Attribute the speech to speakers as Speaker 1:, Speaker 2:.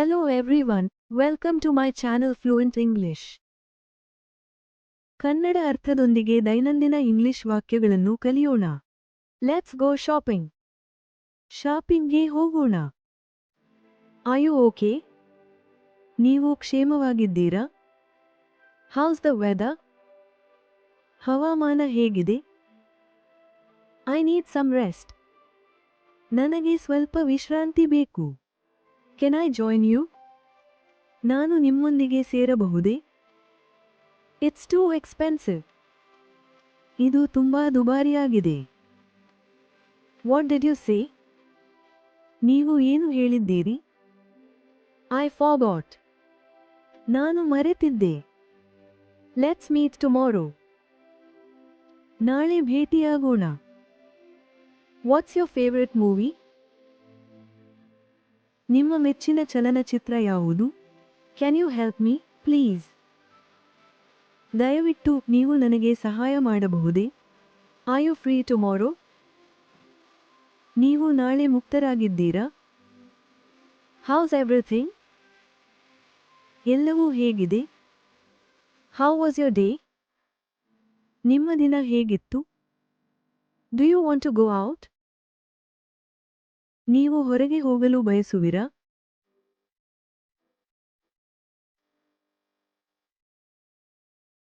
Speaker 1: Hello everyone, welcome to my channel Fluent English. Kannada ಅರ್ಥದೊಂದಿಗೆ ದೈನಂದಿನ English ವಾಕ್ಯಗಳನ್ನು ಕಲಿಯೋಣ. Let's go shopping. ಶಾಪಿಂಗ್ಗೆ ಹೋಗೋಣ. Are you okay? ನೀವು ಕ್ಷೇಮವಾಗಿದ್ದೀರಾ? How's the weather? ಹವಾಮಾನ ಹೇಗಿದೆ? I need some rest. ನನಗೆ ಸ್ವಲ್ಪ ವಿಶ್ರಾಂತಿ ಬೇಕು. Can I join you? ನಾನು ನಿಮ್ಮೊಂದಿಗೆ ಸೇರಬಹುದೇ? It's too expensive. ಇದು ತುಂಬಾ ದುಬಾರಿಯಾಗಿದೆ. What did you say? ನೀವು ಏನು ಹೇಳಿದ್ದೀರಿ? I forgot. ನಾನು ಮರೆತಿದ್ದೆ. Let's meet tomorrow. ನಾಳೆ ಭೇಟಿಯಾಗೋಣ. What's your favourite movie? ನಿಮ್ಮ ಮೆಚ್ಚಿನ ಚಲನಚಿತ್ರ ಯಾವುದು? Can you help me please? ದಯವಿಟ್ಟು ನೀವು ನನಗೆ ಸಹಾಯ ಮಾಡಬಹುದೇ? Are you free tomorrow? ನೀವು ನಾಳೆ ಮುಕ್ತರಾಗಿದ್ದೀರಾ? How's everything? ಎಲ್ಲವೂ ಹೇಗಿದೆ? How was your day? ನಿಮ್ಮ ದಿನ ಹೇಗಿತ್ತು? Do you want to go out? ನೀವು ಹೊರಗೆ ಹೋಗಲು ಬಯಸುವಿರಾ?